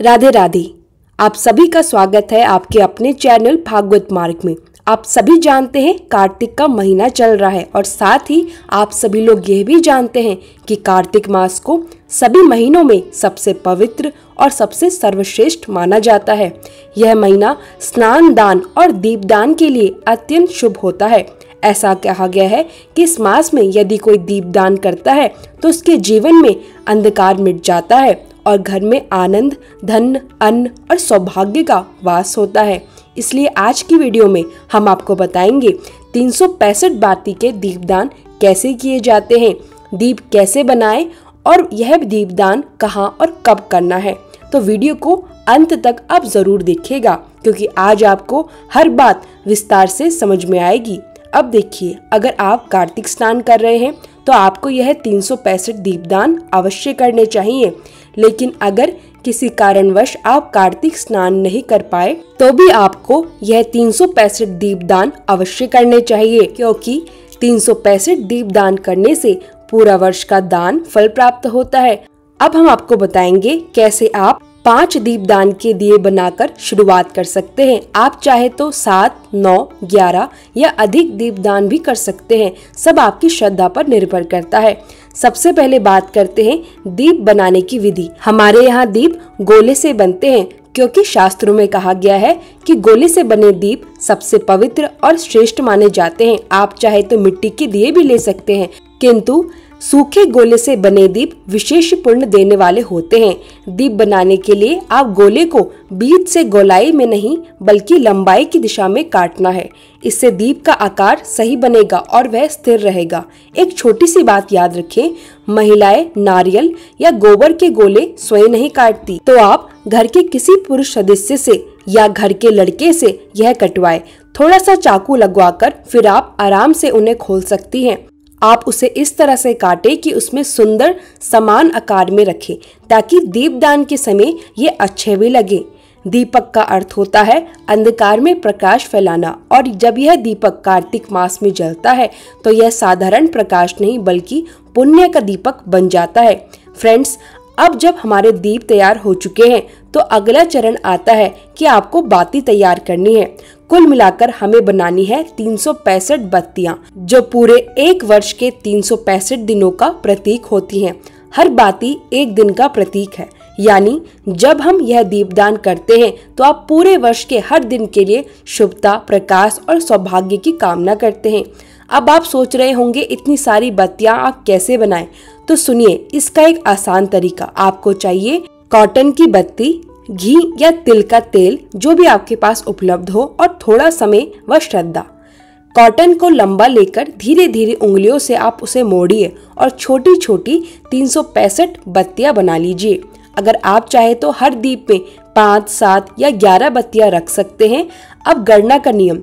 राधे राधे। आप सभी का स्वागत है आपके अपने चैनल भागवत मार्ग में। आप सभी जानते हैं कार्तिक का महीना चल रहा है और साथ ही आप सभी लोग यह भी जानते हैं कि कार्तिक मास को सभी महीनों में सबसे पवित्र और सबसे सर्वश्रेष्ठ माना जाता है। यह महीना स्नान दान और दीपदान के लिए अत्यंत शुभ होता है। ऐसा कहा गया है कि इस मास में यदि कोई दीपदान करता है तो उसके जीवन में अंधकार मिट जाता है और घर में आनंद, धन, अन्न और सौभाग्य का वास होता है। इसलिए आज की वीडियो में हम आपको बताएंगे 365 बाती के दीपदान कैसे किए जाते हैं, दीप कैसे बनाएं और यह दीपदान कहां और कब करना है। तो वीडियो को अंत तक आप जरूर देखिएगा क्योंकि आज आपको हर बात विस्तार से समझ में आएगी। अब देखिए, अगर आप कार्तिक स्नान कर रहे हैं तो आपको यह 365 दीपदान अवश्य करने चाहिए। लेकिन अगर किसी कारणवश आप कार्तिक स्नान नहीं कर पाए तो भी आपको यह 365 दीपदान अवश्य करने चाहिए, क्योंकि 365 दीपदान करने से पूरा वर्ष का दान फल प्राप्त होता है। अब हम आपको बताएंगे कैसे आप 5 दीपदान के दिए बनाकर शुरुआत कर सकते हैं। आप चाहे तो 7, 9, 11 या अधिक दीपदान भी कर सकते हैं, सब आपकी श्रद्धा पर निर्भर करता है। सबसे पहले बात करते हैं दीप बनाने की विधि। हमारे यहाँ दीप गोले से बनते हैं क्योंकि शास्त्रों में कहा गया है कि गोले से बने दीप सबसे पवित्र और श्रेष्ठ माने जाते हैं। आप चाहे तो मिट्टी के दिए भी ले सकते हैं, किंतु सूखे गोले से बने दीप विशेष पुण्य देने वाले होते हैं। दीप बनाने के लिए आप गोले को बीच से गोलाई में नहीं बल्कि लंबाई की दिशा में काटना है। इससे दीप का आकार सही बनेगा और वह स्थिर रहेगा। एक छोटी सी बात याद रखें, महिलाएं नारियल या गोबर के गोले स्वयं नहीं काटती, तो आप घर के किसी पुरुष सदस्य से या घर के लड़के से यह कटवाए। थोड़ा सा चाकू लगवाकर फिर आप आराम से उन्हें खोल सकती हैं। आप उसे इस तरह से काटें कि उसमें सुंदर समान आकार में रखें ताकि दीपदान के समय ये अच्छे भी लगे। दीपक का अर्थ होता है अंधकार में प्रकाश फैलाना, और जब यह दीपक कार्तिक मास में जलता है तो यह साधारण प्रकाश नहीं बल्कि पुण्य का दीपक बन जाता है। फ्रेंड्स, अब जब हमारे दीप तैयार हो चुके हैं तो अगला चरण आता है कि आपको बाती तैयार करनी है। कुल मिलाकर हमें बनानी है 365 बत्तियां, जो पूरे एक वर्ष के 365 दिनों का प्रतीक होती हैं। हर बाती एक दिन का प्रतीक है, यानी जब हम यह दीपदान करते हैं तो आप पूरे वर्ष के हर दिन के लिए शुभता, प्रकाश और सौभाग्य की कामना करते हैं। अब आप सोच रहे होंगे इतनी सारी बत्तियां आप कैसे बनाएं? तो सुनिए, इसका एक आसान तरीका। आपको चाहिए कॉटन की बत्ती, घी या तिल का तेल, जो भी आपके पास उपलब्ध हो, और थोड़ा समय व श्रद्धा। कॉटन को लंबा लेकर धीरे धीरे उंगलियों से आप उसे मोड़िए और छोटी छोटी 365 बत्तियां बना लीजिए। अगर आप चाहे तो हर दीप में 5, 7 या 11 बत्तियां रख सकते हैं। अब गणना का नियम,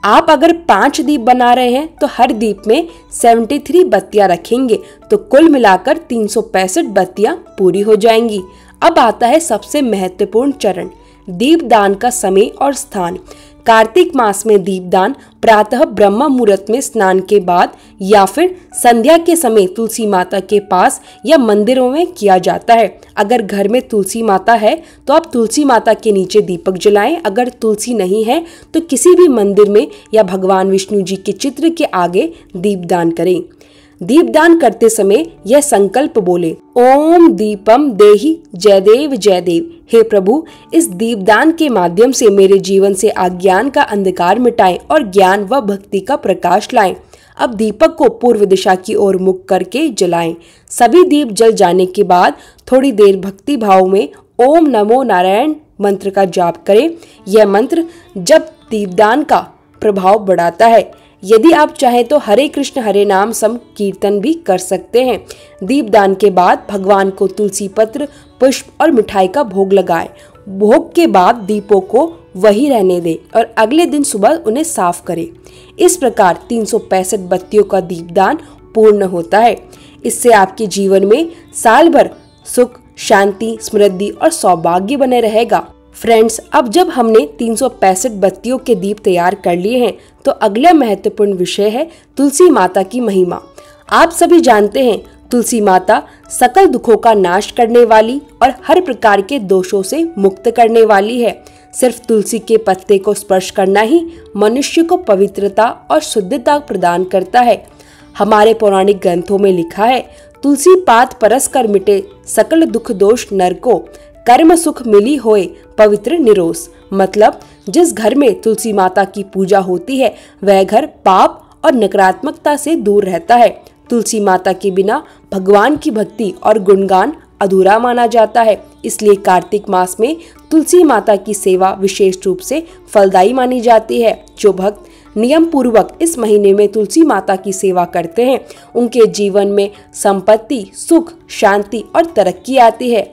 आप अगर 5 दीप बना रहे हैं तो हर दीप में 73 बत्तियां रखेंगे तो कुल मिलाकर 365 बत्तियां पूरी हो जाएंगी। अब आता है सबसे महत्वपूर्ण चरण, दीपदान का समय और स्थान। कार्तिक मास में दीपदान प्रातः ब्रह्म मुहूर्त में स्नान के बाद या फिर संध्या के समय तुलसी माता के पास या मंदिरों में किया जाता है। अगर घर में तुलसी माता है तो आप तुलसी माता के नीचे दीपक जलाएं। अगर तुलसी नहीं है तो किसी भी मंदिर में या भगवान विष्णु जी के चित्र के आगे दीपदान करें। दीपदान करते समय यह संकल्प बोले, ओम दीपम देहि जयदेव जयदेव। हे प्रभु, इस दीपदान के माध्यम से मेरे जीवन से अज्ञान का अंधकार मिटाएं और ज्ञान व भक्ति का प्रकाश लाएं। अब दीपक को पूर्व दिशा की ओर मुख करके जलाएं। सभी दीप जल जाने के बाद थोड़ी देर भक्ति भाव में ओम नमो नारायण मंत्र का जाप करें। यह मंत्र जब दीपदान का प्रभाव बढ़ाता है। यदि आप चाहें तो हरे कृष्ण हरे नाम सम कीर्तन भी कर सकते हैं। दीपदान के बाद भगवान को तुलसी पत्र, पुष्प और मिठाई का भोग लगाएं। भोग के बाद दीपों को वही रहने दें और अगले दिन सुबह उन्हें साफ करें। इस प्रकार 365 बत्तियों का दीपदान पूर्ण होता है। इससे आपके जीवन में साल भर सुख, शांति, समृद्धि और सौभाग्य बने रहेगा। फ्रेंड्स, अब जब हमने 365 बत्तियों के दीप तैयार कर लिए हैं तो अगला महत्वपूर्ण विषय है तुलसी माता की महिमा। आप सभी जानते हैं तुलसी माता सकल दुखों का नाश करने वाली और हर प्रकार के दोषों से मुक्त करने वाली है। सिर्फ तुलसी के पत्ते को स्पर्श करना ही मनुष्य को पवित्रता और शुद्धता प्रदान करता है। हमारे पौराणिक ग्रंथों में लिखा है, तुलसी पात परस कर मिटे सकल दुख दोष नर को, कर्म सुख मिली होए पवित्र निरोस। मतलब जिस घर में तुलसी माता की पूजा होती है वह घर पाप और नकारात्मकता से दूर रहता है। तुलसी माता के बिना भगवान की भक्ति और गुणगान अधूरा माना जाता है। इसलिए कार्तिक मास में तुलसी माता की सेवा विशेष रूप से फलदायी मानी जाती है। जो भक्त नियम पूर्वक इस महीने में तुलसी माता की सेवा करते हैं उनके जीवन में संपत्ति, सुख, शांति और तरक्की आती है।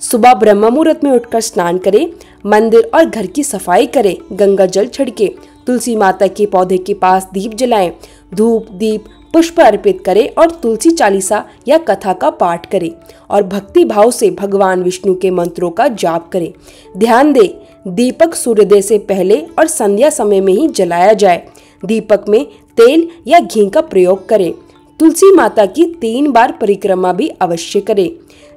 सुबह ब्रह्म मुहूर्त में उठकर स्नान करें, मंदिर और घर की सफाई करें, गंगा जल छिड़के, तुलसी माता के पौधे के पास दीप जलाएं, धूप दीप पुष्प अर्पित करें और तुलसी चालीसा या कथा का पाठ करें और भक्ति भाव से भगवान विष्णु के मंत्रों का जाप करें। ध्यान दें, दीपक सूर्योदय से पहले और संध्या समय में ही जलाया जाए। दीपक में तेल या घी का प्रयोग करें। तुलसी माता की 3 बार परिक्रमा भी अवश्य करें।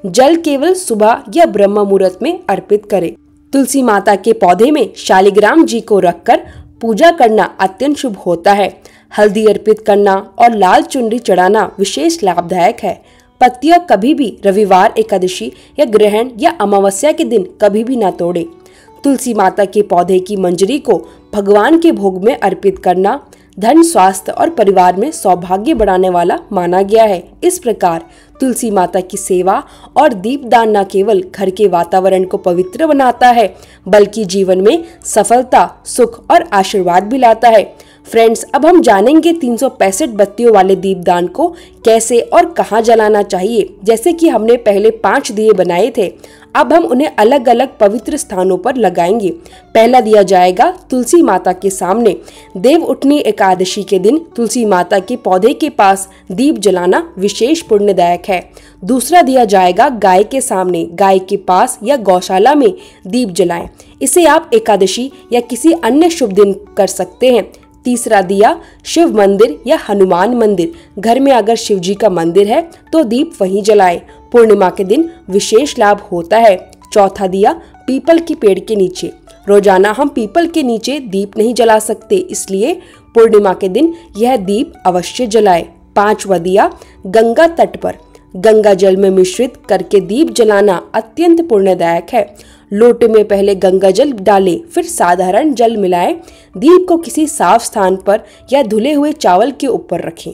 जल केवल सुबह या ब्रह्म मुहूर्त में अर्पित करें। तुलसी माता के पौधे में शालिग्राम जी को रखकर पूजा करना अत्यंत शुभ होता है। हल्दी अर्पित करना और लाल चुनरी चढ़ाना विशेष लाभदायक है। पत्तियां कभी भी रविवार, एकादशी या ग्रहण या अमावस्या के दिन कभी भी न तोड़े। तुलसी माता के पौधे की मंजरी को भगवान के भोग में अर्पित करना धन, स्वास्थ्य और परिवार में सौभाग्य बढ़ाने वाला माना गया है। इस प्रकार तुलसी माता की सेवा और दीपदान न केवल घर के वातावरण को पवित्र बनाता है बल्कि जीवन में सफलता, सुख और आशीर्वाद भी लाता है। फ्रेंड्स, अब हम जानेंगे 365 बत्तियों वाले दीपदान को कैसे और कहां जलाना चाहिए। जैसे कि हमने पहले 5 दिए बनाए थे, अब हम उन्हें अलग अलग पवित्र स्थानों पर लगाएंगे। पहला दिया जाएगा तुलसी माता के सामने। देव उठनी एकादशी के दिन तुलसी माता के पौधे के पास दीप जलाना विशेष पुण्यदायक है। दूसरा दिया जाएगा गाय के सामने। गाय के पास या गौशाला में दीप जलाएं। इसे आप एकादशी या किसी अन्य शुभ दिन कर सकते हैं। तीसरा दिया शिव मंदिर या हनुमान मंदिर। घर में अगर शिव जी का मंदिर है तो दीप वहीं जलाएं। पूर्णिमा के दिन विशेष लाभ होता है। चौथा दिया पीपल के पेड़ के नीचे। रोजाना हम पीपल के नीचे दीप नहीं जला सकते, इसलिए पूर्णिमा के दिन यह दीप अवश्य जलाएं। 5वां दिया गंगा तट पर। गंगा जल में मिश्रित करके दीप जलाना अत्यंत पुण्यदायक है। लोटे में पहले गंगा जल डालें, फिर साधारण जल मिलाएं। दीप को किसी साफ स्थान पर या धुले हुए चावल के ऊपर रखें।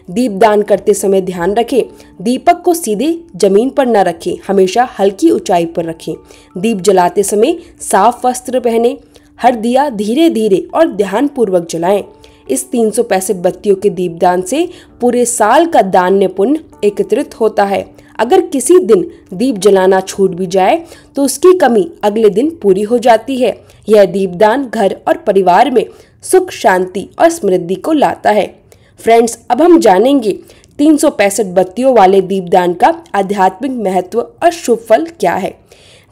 दीपदान करते समय ध्यान रखें, दीपक को सीधे जमीन पर न रखें, हमेशा हल्की ऊंचाई पर रखें। दीप जलाते समय साफ वस्त्र पहने। हर दिया धीरे धीरे और ध्यान पूर्वक जलाएं। इस 365 बत्तियों के दीपदान से पूरे साल का दान्य पुण्य एकत्रित होता है। अगर किसी दिन दीप जलाना छूट भी जाए तो उसकी कमी अगले दिन पूरी हो जाती है। यह दीपदान घर और परिवार में सुख, शांति और समृद्धि को लाता है। फ्रेंड्स, अब हम जानेंगे 365 बत्तियों वाले दीपदान का आध्यात्मिक महत्व और शुभ फल क्या है।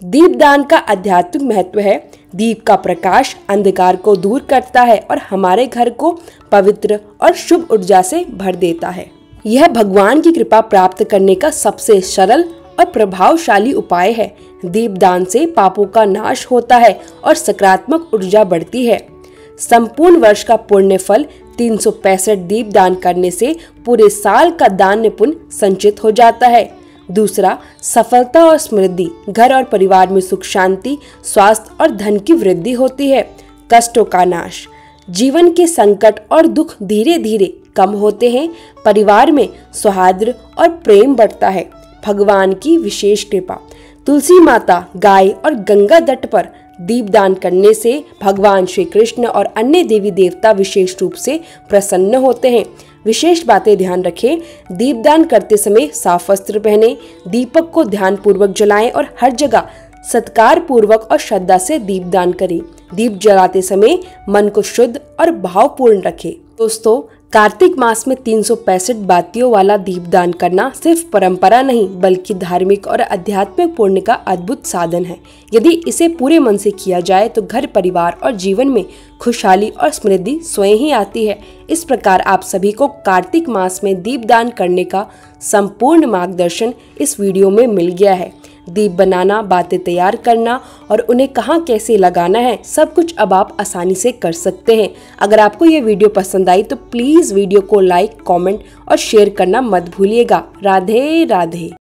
दीपदान का आध्यात्मिक महत्व है, दीप का प्रकाश अंधकार को दूर करता है और हमारे घर को पवित्र और शुभ ऊर्जा से भर देता है। यह भगवान की कृपा प्राप्त करने का सबसे सरल और प्रभावशाली उपाय है। दीपदान से पापों का नाश होता है और सकारात्मक ऊर्जा बढ़ती है। संपूर्ण वर्ष का पुण्य फल 365 दीपदान करने से पूरे साल का दान पुण्य संचित हो जाता है। दूसरा, सफलता और समृद्धि। घर और परिवार में सुख, शांति, स्वास्थ्य और धन की वृद्धि होती है। कष्टों का नाश। जीवन के संकट और दुख धीरे धीरे कम होते हैं। परिवार में सौहार्द और प्रेम बढ़ता है। भगवान की विशेष कृपा। तुलसी माता, गाय और गंगा तट पर दीपदान करने से भगवान श्री कृष्ण और अन्य देवी देवता विशेष रूप से प्रसन्न होते हैं। विशेष बातें ध्यान रखें, दीपदान करते समय साफ वस्त्र पहने, दीपक को ध्यान पूर्वक जलाएं और हर जगह सत्कार पूर्वक और श्रद्धा से दीपदान करें। दीप जलाते समय मन को शुद्ध और भावपूर्ण रखें। दोस्तों, कार्तिक मास में 365 बातियों वाला दीपदान करना सिर्फ परंपरा नहीं बल्कि धार्मिक और आध्यात्मिक पुण्य का अद्भुत साधन है। यदि इसे पूरे मन से किया जाए तो घर, परिवार और जीवन में खुशहाली और समृद्धि स्वयं ही आती है। इस प्रकार आप सभी को कार्तिक मास में दीपदान करने का संपूर्ण मार्गदर्शन इस वीडियो में मिल गया है। दीप बनाना, बातें तैयार करना और उन्हें कहाँ कैसे लगाना है, सब कुछ अब आप आसानी से कर सकते हैं। अगर आपको ये वीडियो पसंद आई तो प्लीज़ वीडियो को लाइक, कमेंट और शेयर करना मत भूलिएगा। राधे राधे।